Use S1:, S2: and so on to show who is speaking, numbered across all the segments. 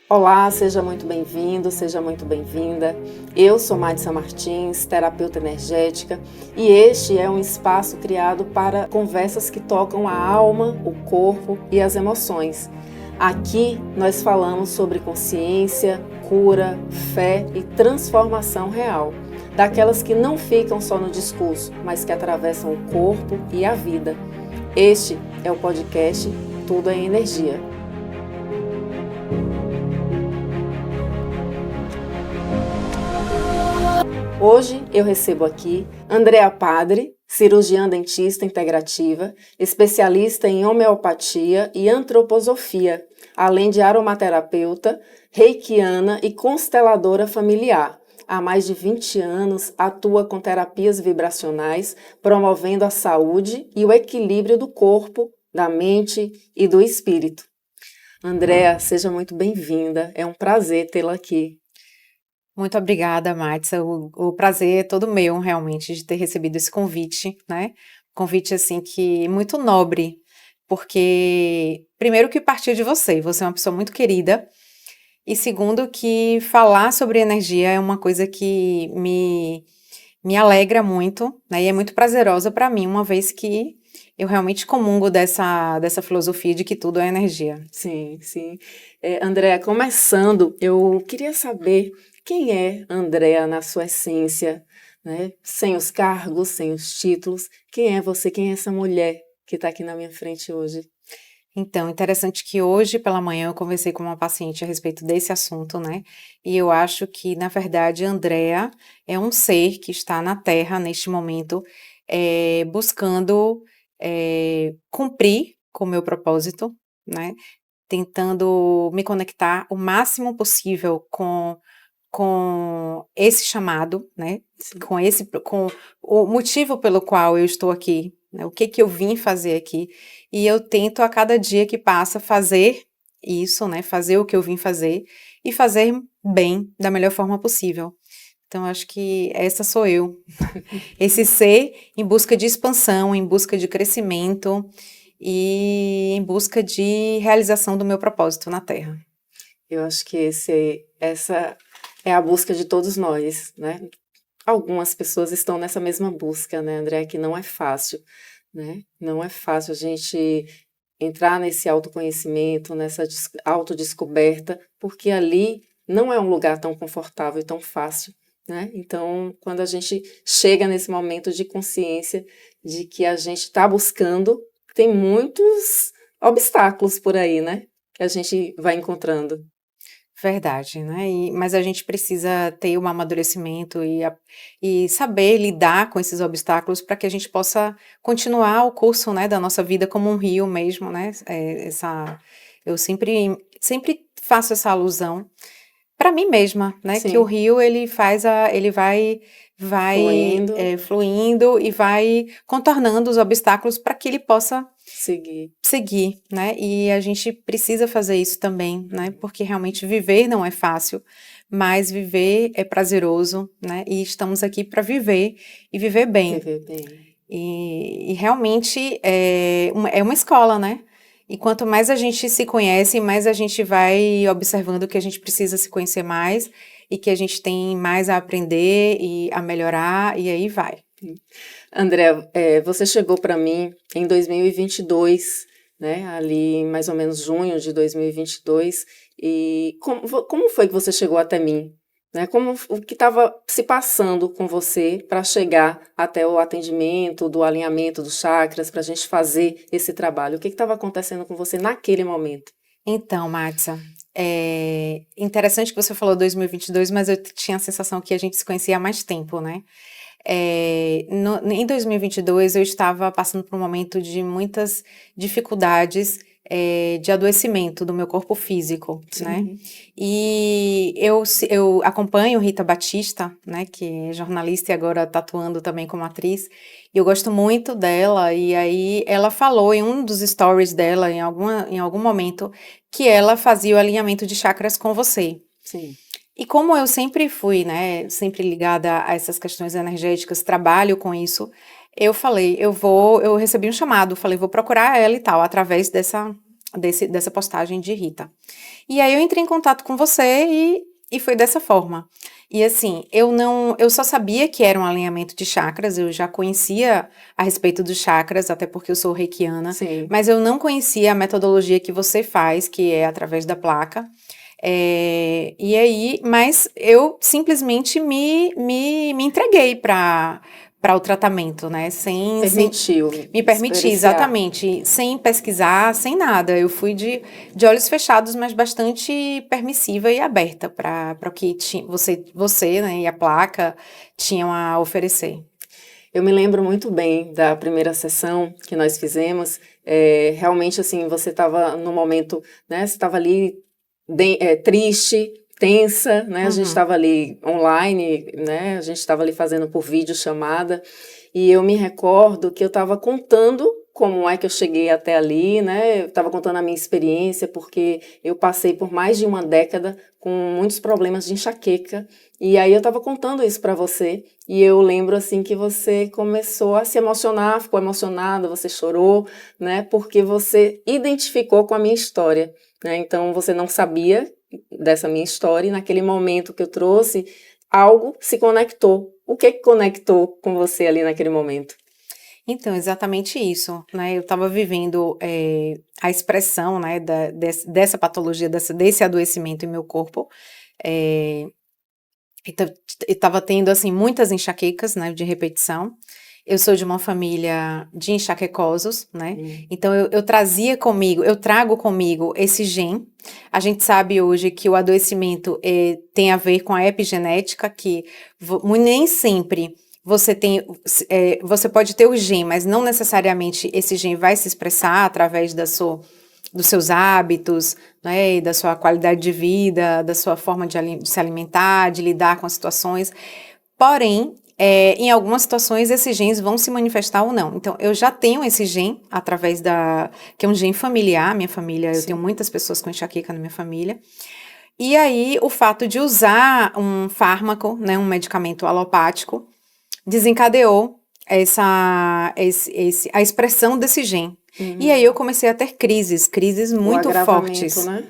S1: Olá, seja muito bem-vindo, seja muito bem-vinda. Eu sou Madissa Martins, terapeuta energética, e este é um espaço criado para conversas que tocam a alma, o corpo e as emoções. Aqui nós falamos sobre consciência, cura, fé e transformação real, daquelas que não ficam só no discurso, mas que atravessam o corpo e a vida. Este é o podcast Tudo é Energia. Hoje eu recebo aqui Andréa Padre, cirurgiã dentista integrativa, especialista em homeopatia e antroposofia, além de aromaterapeuta, reikiana e consteladora familiar. Há mais de 20 anos atua com terapias vibracionais, promovendo a saúde e o equilíbrio do corpo, da mente e do espírito. Andréa, seja muito bem-vinda, é um prazer tê-la aqui.
S2: Muito obrigada, Madissa. O prazer é todo meu, realmente, de ter recebido esse convite, né? Convite, assim, que muito nobre, porque, primeiro, que partiu de você. Você é uma pessoa muito querida. E, segundo, que falar sobre energia é uma coisa que me alegra muito, né? E é muito prazerosa para mim, uma vez que eu realmente comungo dessa filosofia de que tudo é energia.
S1: Sim, sim. Andréa, começando, eu queria saber quem é Andréa na sua essência, né? Sem os cargos, sem os títulos. Quem é você? Quem é essa mulher que está aqui na minha frente hoje?
S2: Então, interessante que hoje pela manhã eu conversei com uma paciente a respeito desse assunto, né? E eu acho que, na verdade, a Andrea é um ser que está na Terra neste momento, buscando cumprir com o meu propósito, né? Tentando me conectar o máximo possível com esse chamado, né?
S1: Sim.
S2: Com o motivo pelo qual eu estou aqui, né? O que eu vim fazer aqui. E eu tento a cada dia que passa fazer isso, né? Fazer o que eu vim fazer e fazer bem, da melhor forma possível. Então, acho que essa sou eu. Esse ser em busca de expansão, em busca de crescimento e em busca de realização do meu propósito na Terra.
S1: Eu acho que essa é a busca de todos nós, né? Algumas pessoas estão nessa mesma busca, né, Andréa, que não é fácil, né? Não é fácil a gente entrar nesse autoconhecimento, nessa autodescoberta, porque ali não é um lugar tão confortável e tão fácil, né? Então, quando a gente chega nesse momento de consciência de que a gente está buscando, tem muitos obstáculos por aí, né? Que a gente vai encontrando.
S2: Verdade, né? Mas a gente precisa ter um amadurecimento e saber lidar com esses obstáculos para que a gente possa continuar o curso, né, da nossa vida como um rio mesmo, né? Eu sempre faço essa alusão para mim mesma, né? Que o
S1: Sim,
S2: rio ele vai
S1: fluindo,
S2: fluindo e vai contornando os obstáculos para que ele possa
S1: seguir.
S2: né? E a gente precisa fazer isso também, né? Porque realmente viver não é fácil, mas viver é prazeroso, né? E estamos aqui para viver e viver bem.
S1: Viver bem.
S2: E realmente é uma escola, né? E quanto mais a gente se conhece, mais a gente vai observando que a gente precisa se conhecer mais e que a gente tem mais a aprender e a melhorar, e aí vai.
S1: André, você chegou para mim em 2022, né? Ali mais ou menos junho de 2022. E como foi que você chegou até mim? Né? O que estava se passando com você para chegar até o atendimento, do alinhamento dos chakras, para a gente fazer esse trabalho? O que estava acontecendo com você naquele momento?
S2: Então, Matza, é interessante que você falou 2022, mas eu tinha a sensação que a gente se conhecia há mais tempo, né? Em 2022, eu estava passando por um momento de muitas dificuldades de adoecimento do meu corpo físico, né?
S1: Sim.
S2: E eu acompanho Rita Batista, né, que é jornalista e agora está atuando também como atriz, e eu gosto muito dela, e aí ela falou em um dos stories dela, em algum momento, que ela fazia o alinhamento de chakras com você.
S1: Sim.
S2: E como eu sempre fui, né, sempre ligada a essas questões energéticas, trabalho com isso, eu falei, eu recebi um chamado, falei, vou procurar ela e tal, através dessa postagem de Rita. E aí eu entrei em contato com você e foi dessa forma. E assim, eu só sabia que era um alinhamento de chakras, eu já conhecia a respeito dos chakras, até porque eu sou reikiana,
S1: Sim.
S2: mas eu não conhecia a metodologia que você faz, que é através da placa. E aí, mas eu simplesmente me entreguei para o tratamento, né?
S1: Permitiu
S2: Me permiti,
S1: experienciar.
S2: exatamente, sem pesquisar, sem nada. Eu fui de olhos fechados, mas bastante permissiva e aberta para o que você, né, e a placa tinham a oferecer.
S1: Eu me lembro muito bem da primeira sessão que nós fizemos. Realmente, assim, você estava no momento, né? Você estava ali triste, tensa, né? A gente estava ali online, né? A gente estava ali fazendo por vídeo chamada. E eu me recordo que eu estava contando como é que eu cheguei até ali, né? Eu estava contando a minha experiência, porque eu passei por mais de uma década com muitos problemas de enxaqueca. E aí eu estava contando isso para você, e eu lembro assim que você começou a se emocionar, ficou emocionada, você chorou, né? Porque você identificou com a minha história, né? Então você não sabia dessa minha história, e naquele momento que eu trouxe, algo se conectou. O que conectou com você ali naquele momento?
S2: Então, exatamente isso, né? Eu estava vivendo a expressão, né, dessa patologia, desse adoecimento em meu corpo. Eu estava tendo, assim, muitas enxaquecas, né, de repetição. Eu sou de uma família de enxaquecosos, né? Então, eu trago comigo esse gen. A gente sabe hoje que o adoecimento tem a ver com a epigenética, que nem sempre você pode ter o gen, mas não necessariamente esse gen vai se expressar através dos seus hábitos, né, e da sua qualidade de vida, da sua forma de se alimentar, de lidar com as situações. Porém, em algumas situações, esses genes vão se manifestar ou não. Então, eu já tenho esse gen através que é um gen familiar, minha família, eu tenho muitas pessoas com enxaqueca na minha família. E aí, o fato de usar um fármaco, né, um medicamento alopático, desencadeou a expressão desse gen. E aí eu comecei a ter crises muito fortes.
S1: Né?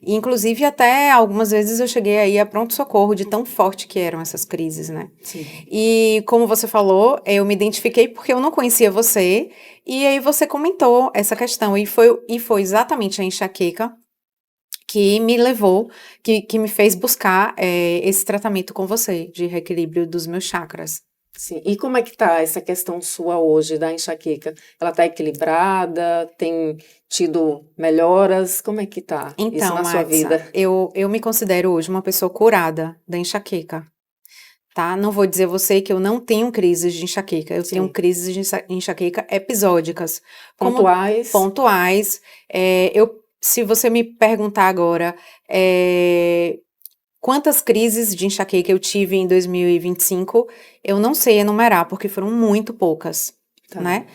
S2: Inclusive, até algumas vezes eu cheguei aí a pronto-socorro de tão forte que eram essas crises, né?
S1: Sim.
S2: E como você falou, eu me identifiquei porque eu não conhecia você, e aí você comentou essa questão, e foi exatamente a enxaqueca que me levou, que me fez buscar esse tratamento com você, de reequilíbrio dos meus chakras.
S1: Sim. E como é que tá essa questão sua hoje da enxaqueca? Ela tá equilibrada? Tem tido melhoras? Como é que tá isso na sua vida?
S2: Eu me considero hoje uma pessoa curada da enxaqueca, tá? Não vou dizer a você que eu não tenho crises de enxaqueca, eu tenho crises de enxaqueca episódicas.
S1: Pontuais?
S2: Pontuais. Se você me perguntar agora, quantas crises de enxaqueca eu tive em 2025, eu não sei enumerar, porque foram muito poucas, né?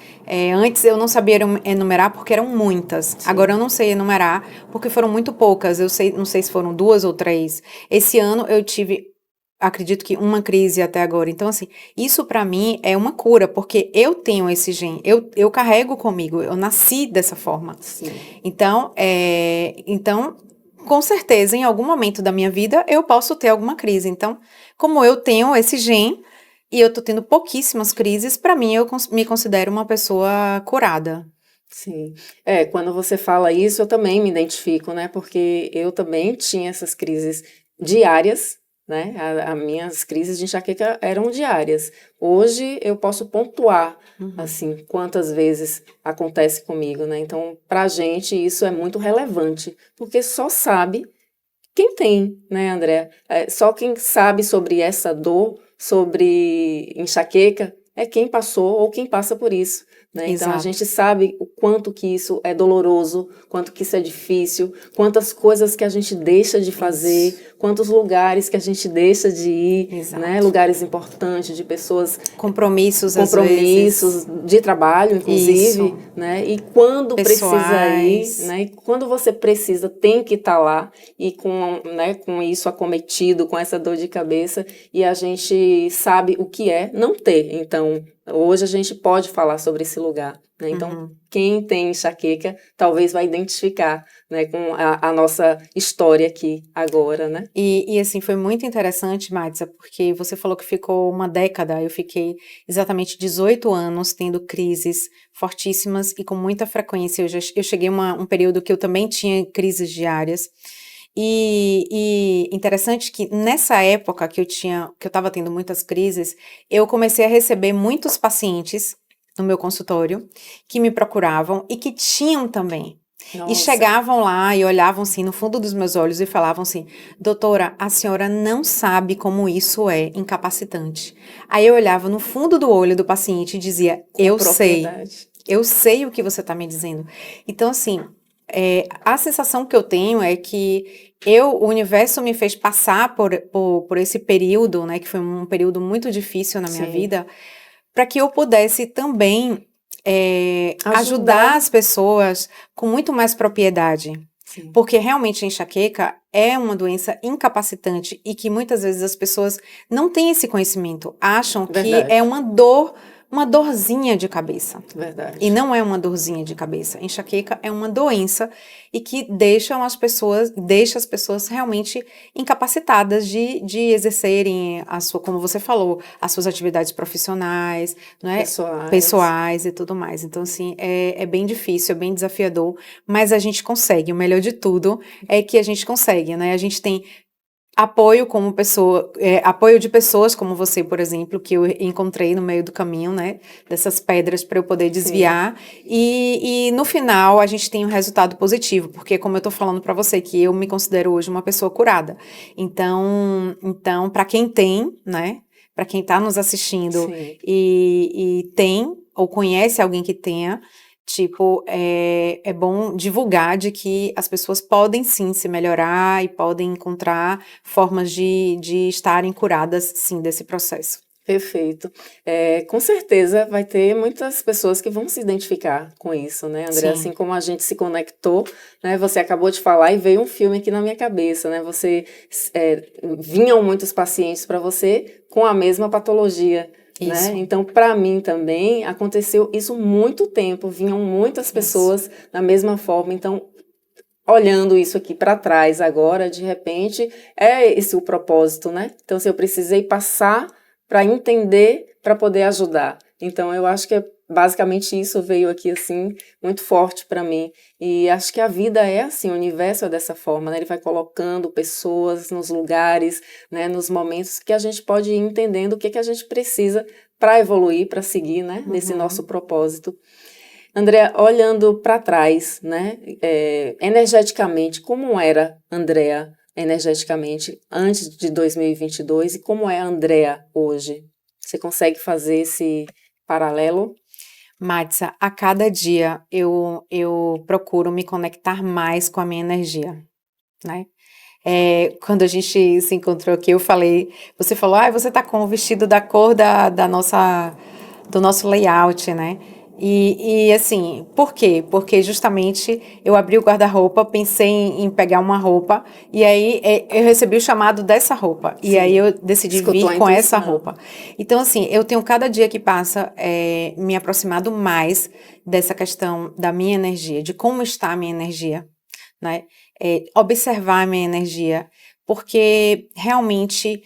S2: Antes eu não sabia enumerar porque eram muitas. Sim. Agora eu não sei enumerar porque foram muito poucas. Não sei se foram 2 ou 3. Esse ano eu tive, acredito que uma crise até agora. Então, assim, isso pra mim é uma cura, porque eu tenho esse gen, eu carrego comigo, eu nasci dessa forma.
S1: Sim.
S2: Então, com certeza, em algum momento da minha vida, eu posso ter alguma crise. Então, como eu tenho esse gen e eu tô tendo pouquíssimas crises, para mim, eu me considero uma pessoa curada.
S1: Sim. Quando você fala isso, eu também me identifico, né? Porque eu também tinha essas crises diárias, né? As minhas crises de enxaqueca eram diárias. Hoje eu posso pontuar, assim, quantas vezes acontece comigo, né? Então, pra gente isso é muito relevante, porque só sabe quem tem, né, André? Só quem sabe sobre essa dor, sobre enxaqueca, é quem passou ou quem passa por isso. Né? Então a gente sabe o quanto que isso é doloroso, quanto que isso é difícil, quantas coisas que a gente deixa de fazer, quantos lugares que a gente deixa de ir, né? Lugares importantes, de pessoas... Compromissos
S2: às vezes.
S1: De trabalho, inclusive, né? E quando precisa ir, né? E quando você precisa, tem que estar lá, e com isso acometido, com essa dor de cabeça, e a gente sabe o que é não ter. Então, hoje a gente pode falar sobre esse lugar. né? Então, quem tem enxaqueca talvez vai identificar, né, com a nossa história aqui agora, né?
S2: E assim, foi muito interessante, Maitza, porque você falou que ficou uma década, eu fiquei exatamente 18 anos tendo crises fortíssimas e com muita frequência. Eu cheguei a um período que eu também tinha crises diárias. E interessante que nessa época que eu estava tendo muitas crises, eu comecei a receber muitos pacientes no meu consultório que me procuravam e que tinham também. E
S1: Nossa,
S2: chegavam lá e olhavam assim no fundo dos meus olhos e falavam assim: doutora, a senhora não sabe como isso é incapacitante. Aí eu olhava no fundo do olho do paciente e dizia:
S1: com propriedade.
S2: eu sei o que você está me dizendo. Então, assim, a sensação que eu tenho é que o universo me fez passar por esse período, né, que foi um período muito difícil na minha
S1: Sim.
S2: vida, para que eu pudesse também ajudar
S1: Ajudar.
S2: as pessoas com muito mais propriedade.
S1: Sim.
S2: Porque realmente a enxaqueca é uma doença incapacitante e que muitas vezes as pessoas não têm esse conhecimento, acham que
S1: Verdade.
S2: é uma dorzinha de cabeça.
S1: Verdade.
S2: E não é uma dorzinha de cabeça. Enxaqueca é uma doença e que deixa as pessoas realmente incapacitadas de exercerem como você falou, as suas atividades profissionais, né? Pessoais e tudo mais. Então, assim, é bem difícil, é bem desafiador, mas a gente consegue. O melhor de tudo é que a gente consegue, né? A gente tem apoio como pessoa, apoio de pessoas como você, por exemplo, que eu encontrei no meio do caminho, né, dessas pedras para eu poder desviar, e no final a gente tem um resultado positivo, porque como eu tô falando para você, que eu me considero hoje uma pessoa curada, então para quem tem, né, para quem tá nos assistindo e tem ou conhece alguém que tenha, tipo, é bom divulgar de que as pessoas podem sim se melhorar e podem encontrar formas de estarem curadas, sim, desse processo.
S1: Perfeito. Com certeza vai ter muitas pessoas que vão se identificar com isso, né, André?
S2: Sim.
S1: Assim como a gente se conectou, né? Você acabou de falar e veio um filme aqui na minha cabeça, né? Vinham muitos pacientes para você com a mesma patologia.
S2: Isso.
S1: Né? Então, para mim também aconteceu isso muito tempo, vinham muitas pessoas da mesma forma. Então, olhando isso aqui para trás agora, de repente, é esse o propósito, né? Então, se eu precisei passar para entender, para poder ajudar. Então, eu acho que basicamente isso veio aqui assim muito forte para mim. E acho que a vida é assim, o universo é dessa forma, né? Ele vai colocando pessoas nos lugares, né, nos momentos que a gente pode ir entendendo o que a gente precisa para evoluir, para seguir, né, nesse nosso propósito. Andréa, olhando para trás, né, energeticamente, como era Andréa energeticamente antes de 2022 e como é a Andréa hoje? Você consegue fazer esse paralelo?
S2: Maitza, a cada dia eu procuro me conectar mais com a minha energia, né? Quando a gente se encontrou aqui, você falou, você tá com o vestido da cor do nosso layout, né? E assim, por quê? Porque justamente eu abri o guarda-roupa, pensei em pegar uma roupa, e aí eu recebi o chamado dessa roupa, e aí eu decidi vir com essa roupa. Então, assim, eu tenho cada dia que passa me aproximado mais dessa questão da minha energia, de como está a minha energia, né? Observar a minha energia, porque realmente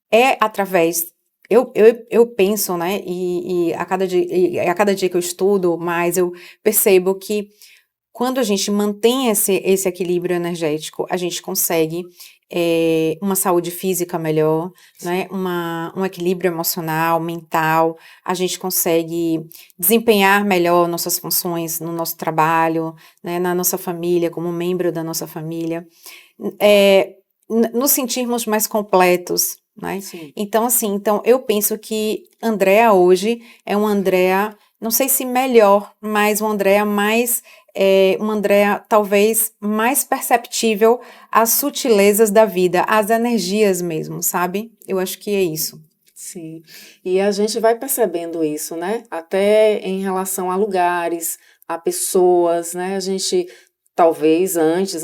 S2: é através. Eu penso, né? E a cada dia que eu estudo mais, eu percebo que quando a gente mantém esse equilíbrio energético, a gente consegue uma saúde física melhor, né? Um equilíbrio emocional, mental, a gente consegue desempenhar melhor nossas funções no nosso trabalho, né? Na nossa família, como membro da nossa família, nos sentirmos mais completos, né? Então, assim, eu penso que Andréa hoje é uma Andréa, não sei se melhor, mas uma Andréa uma Andréa talvez mais perceptível às sutilezas da vida, às energias mesmo, sabe? Eu acho que é isso.
S1: Sim, e a gente vai percebendo isso, né? Até em relação a lugares, a pessoas, né? Talvez antes,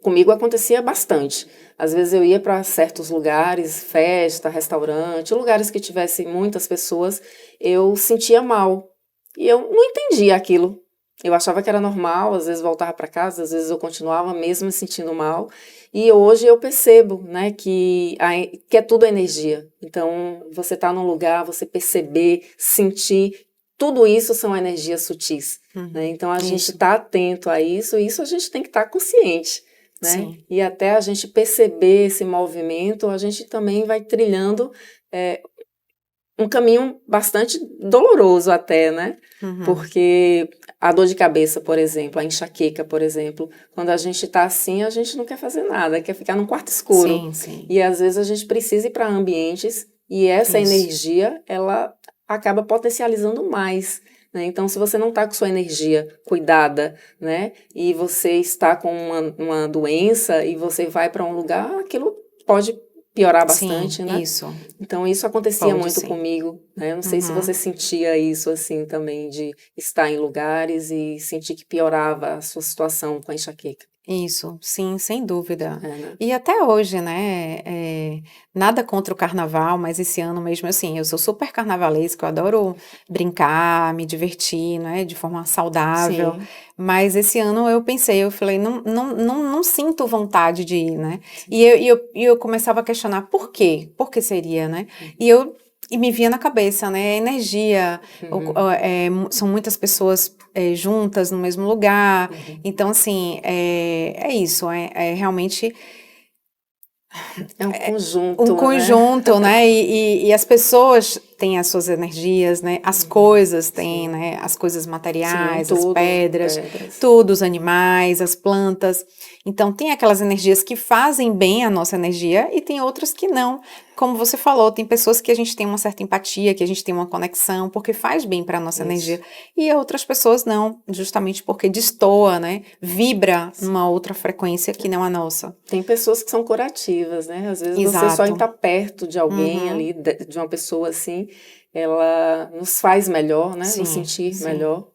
S1: comigo acontecia bastante. Às vezes eu ia para certos lugares, festa, restaurante, lugares que tivessem muitas pessoas, eu sentia mal. E eu não entendia aquilo. Eu achava que era normal, às vezes voltava para casa, às vezes eu continuava mesmo me sentindo mal. E hoje eu percebo, né, que é tudo energia. Então, você tá num lugar, você perceber, sentir, tudo isso são energias sutis, né? Então, a gente
S2: Isso,
S1: tá atento a isso a gente tem que estar consciente, né?
S2: sim.
S1: E até a gente perceber esse movimento, a gente também vai trilhando um caminho bastante doloroso até, né?
S2: Uhum.
S1: Porque a dor de cabeça, por exemplo, a enxaqueca, por exemplo, quando a gente tá assim, a gente não quer fazer nada, quer ficar num quarto escuro.
S2: Sim, sim.
S1: E às vezes a gente precisa ir para ambientes e essa
S2: Isso.
S1: energia, ela acaba potencializando mais, né? Então, se você não está com sua energia cuidada, né, e você está com uma doença e você vai para um lugar, aquilo pode piorar
S2: Sim,
S1: bastante, né?
S2: isso.
S1: Então, isso acontecia
S2: Pode
S1: muito
S2: sim.
S1: comigo, né? Eu não sei se você
S2: Uhum.
S1: sentia isso assim também, de estar em lugares e sentir que piorava a sua situação com a enxaqueca,
S2: Isso, sim, sem dúvida.
S1: né?
S2: E até hoje, né, nada contra o carnaval, mas esse ano mesmo, assim, eu sou super carnavalesca, eu adoro brincar, me divertir, né, de forma saudável,
S1: Sim,
S2: mas esse ano eu pensei, eu falei, não sinto vontade de ir, né,
S1: sim.
S2: e eu começava a questionar por quê? Por que seria, né, e eu e me via na cabeça, né, a energia,
S1: Uhum,
S2: são muitas pessoas juntas no mesmo lugar,
S1: uhum.
S2: então, assim, é isso, é realmente
S1: É um
S2: um
S1: conjunto, né?
S2: conjunto, né? E as pessoas têm as suas energias, né? As coisas têm,
S1: Sim,
S2: né? As coisas
S1: sim,
S2: materiais, as
S1: tudo,
S2: pedras,
S1: pedras.
S2: tudo, os animais, as plantas. Então, tem aquelas energias que fazem bem a nossa energia e tem outras que não. Como você falou, tem pessoas que a gente tem uma certa empatia, que a gente tem uma conexão, porque faz bem para a nossa energia.
S1: Isso,
S2: E outras pessoas não, justamente porque destoa, né? Vibra numa
S1: sim.
S2: outra frequência que não a nossa.
S1: Tem pessoas que são curativas, né? Às vezes você só em
S2: Exato.
S1: estar perto de alguém
S2: Uhum.
S1: ali, de uma pessoa assim, ela nos faz melhor, né? Nos
S2: Sim,
S1: sentir
S2: sim.
S1: melhor.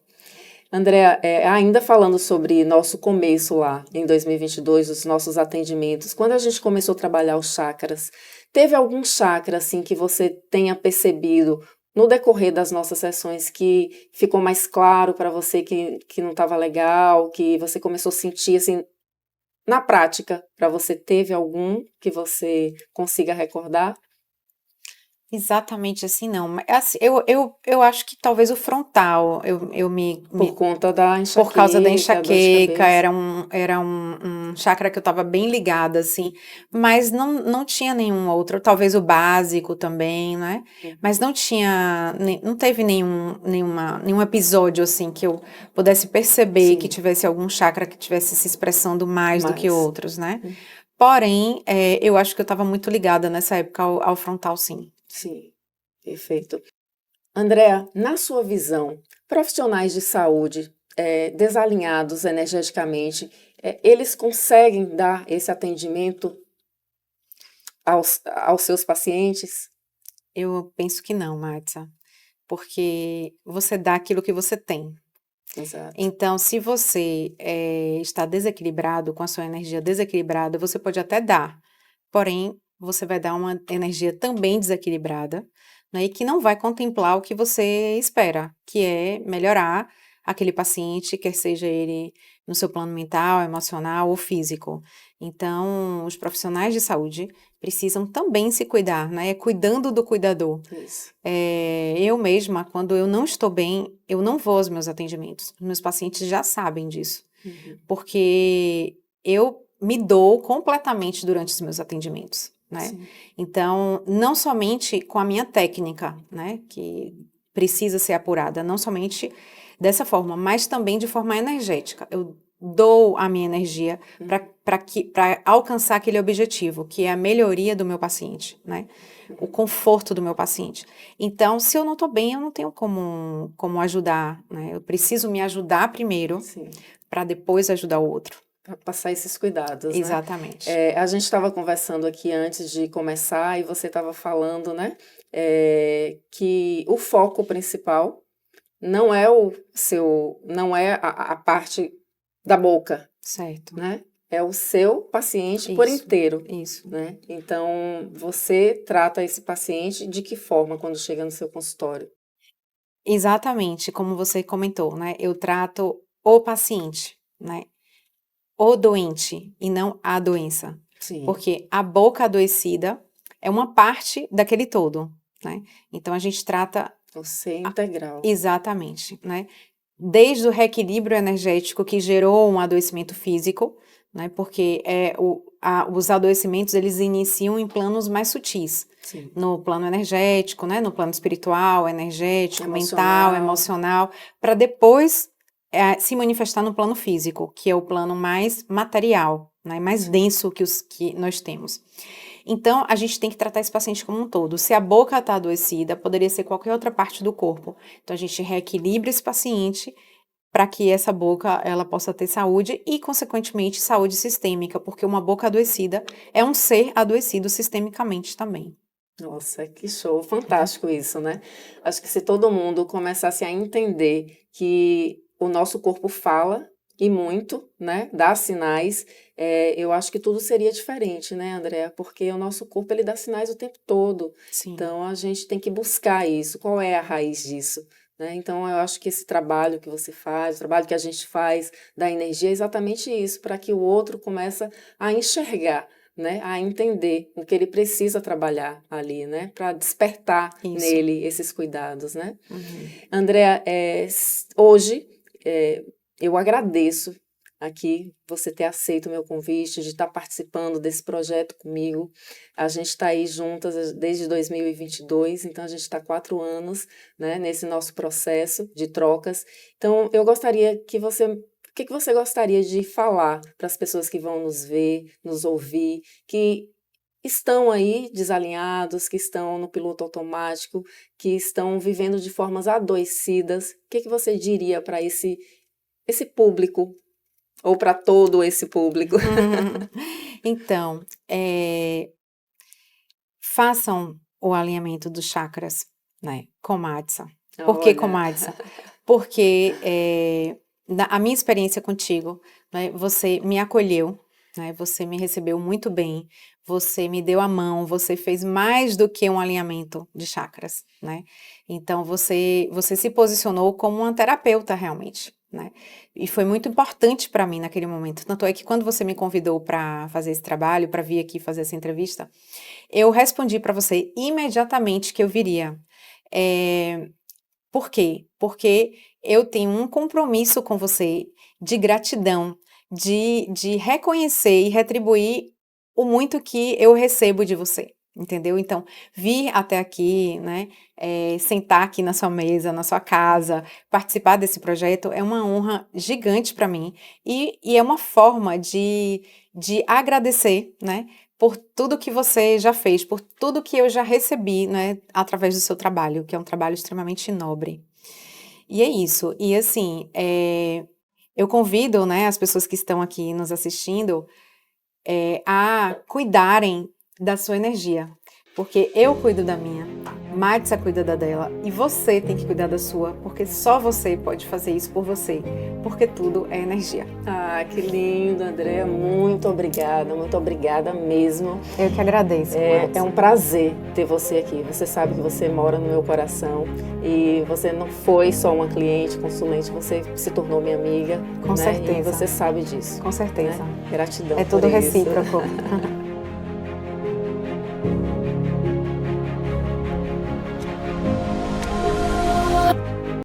S1: Andréa, ainda falando sobre nosso começo lá em 2022, os nossos atendimentos, quando a gente começou a trabalhar os chakras, teve algum chakra assim que você tenha percebido no decorrer das nossas sessões que ficou mais claro para você que não estava legal, que você começou a sentir assim na prática, para você teve algum que você consiga recordar?
S2: Exatamente assim não, mas assim, eu acho que talvez o frontal, eu
S1: Por conta da
S2: por causa da
S1: enxaqueca, dor de
S2: enxaqueca,
S1: cabeça?
S2: era um chakra que eu estava bem ligada, assim, mas não tinha nenhum outro, talvez o básico também, né, mas
S1: Uhum.
S2: não tinha, não teve nenhum episódio, assim, que eu pudesse perceber que
S1: Sim,
S2: tivesse algum chakra que tivesse se expressando mais do que
S1: mas
S2: outros, né. Porém, eu acho que eu estava muito ligada nessa época ao frontal, sim.
S1: sim, perfeito. Andréa, na sua visão, profissionais de saúde desalinhados energeticamente, eles conseguem dar esse atendimento aos seus pacientes?
S2: Eu penso que não, Marta, porque você dá aquilo que você tem.
S1: Exato.
S2: Então, se você está desequilibrado, com a sua energia desequilibrada, você pode até dar, porém, você vai dar uma energia também desequilibrada, né, e que não vai contemplar o que você espera, que é melhorar aquele paciente, quer seja ele no seu plano mental, emocional ou físico. Então, os profissionais de saúde precisam também se cuidar, né, cuidando do cuidador.
S1: Isso.
S2: Eu mesma, quando eu não estou bem, eu não vou aos meus atendimentos. Os meus pacientes já sabem disso,
S1: Uhum.
S2: porque eu me dou completamente durante os meus atendimentos, né.
S1: Sim.
S2: Então, não somente com a minha técnica, né, que precisa ser apurada, não somente dessa forma, mas também de forma energética. Eu dou a minha energia para alcançar aquele objetivo, que é a melhoria do meu paciente, né, o conforto do meu paciente. Então, se eu não estou bem, eu não tenho como ajudar, né? Eu preciso me ajudar primeiro
S1: Sim.
S2: para depois ajudar o outro.
S1: Para passar esses cuidados, né?
S2: Exatamente.
S1: A gente estava conversando aqui antes de começar e você estava falando, né, que o foco principal não é não é a parte da boca,
S2: Certo.
S1: né? É o seu paciente por
S2: Isso.
S1: inteiro,
S2: Isso.
S1: né? Então, você trata esse paciente de que forma quando chega no seu consultório?
S2: Exatamente, como você comentou, né? Eu trato o paciente, né? O doente e não a doença.
S1: Sim,
S2: Porque a boca adoecida é uma parte daquele todo, né? Então a gente trata
S1: o ser integral.
S2: exatamente, né? Desde o reequilíbrio energético que gerou um adoecimento físico, né? Porque os adoecimentos eles iniciam em planos mais sutis,
S1: Sim.
S2: no plano energético, né? No plano espiritual, energético, mental,
S1: Emocional.
S2: emocional, para depois se manifestar no plano físico, que é o plano mais material, né? Mais denso que os que nós temos. Então, a gente tem que tratar esse paciente como um todo. Se a boca está adoecida, poderia ser qualquer outra parte do corpo. Então, a gente reequilibra esse paciente para que essa boca ela possa ter saúde e, consequentemente, saúde sistêmica, porque uma boca adoecida é um ser adoecido sistemicamente também.
S1: Nossa, que show, fantástico isso, né? Acho que se todo mundo começasse a entender que o nosso corpo fala e muito, né? Dá sinais, eu acho que tudo seria diferente, né, Andréa? Porque o nosso corpo ele dá sinais o tempo todo.
S2: Sim,
S1: Então a gente tem que buscar isso. Qual é a raiz disso? Né? Então eu acho que esse trabalho que você faz, o trabalho que a gente faz da energia é exatamente isso, para que o outro comece a enxergar, né, a entender o que ele precisa trabalhar ali, né, para despertar
S2: isso.
S1: nele esses cuidados, né.
S2: Uhum.
S1: Andréa, hoje eu agradeço aqui você ter aceito o meu convite, de estar participando desse projeto comigo. A gente está aí juntas desde 2022, então a gente está 4 anos, né, nesse nosso processo de trocas. Então eu gostaria que você o que você gostaria de falar para as pessoas que vão nos ver, nos ouvir, que estão aí desalinhados, que estão no piloto automático, que estão vivendo de formas adoecidas? O que você diria para esse público, ou para todo esse público?
S2: Então, façam o alinhamento dos chakras, né, com Matsa. Por que com
S1: Olha,
S2: Matsa? Porque a minha experiência contigo, né, você me acolheu, né, você me recebeu muito bem, você me deu a mão, você fez mais do que um alinhamento de chakras, né? Então você se posicionou como uma terapeuta realmente, né? E foi muito importante para mim naquele momento. Tanto é que quando você me convidou para fazer esse trabalho, para vir aqui fazer essa entrevista, eu respondi para você imediatamente que eu viria. Por quê? Porque eu tenho um compromisso com você de gratidão, de reconhecer e retribuir o muito que eu recebo de você, entendeu? Então, vir até aqui, né, sentar aqui na sua mesa, na sua casa, participar desse projeto é uma honra gigante para mim e é uma forma de agradecer, né, por tudo que você já fez, por tudo que eu já recebi, né, através do seu trabalho, que é um trabalho extremamente nobre. E é isso. E assim, eu convido, né, as pessoas que estão aqui nos assistindo, a cuidarem da sua energia. Porque eu cuido da minha, Matsa cuida da dela, e você tem que cuidar da sua, porque só você pode fazer isso por você, porque tudo é energia.
S1: ah, que lindo, Andréa, muito obrigada mesmo.
S2: Eu que agradeço,
S1: É
S2: Matsa.
S1: um prazer ter você aqui. Você sabe que você mora no meu coração e você não foi só uma cliente, consulente, você se tornou minha amiga.
S2: Com
S1: né?
S2: certeza.
S1: E você sabe disso.
S2: Com certeza.
S1: Né? Gratidão.
S2: É tudo
S1: por isso.
S2: recíproco.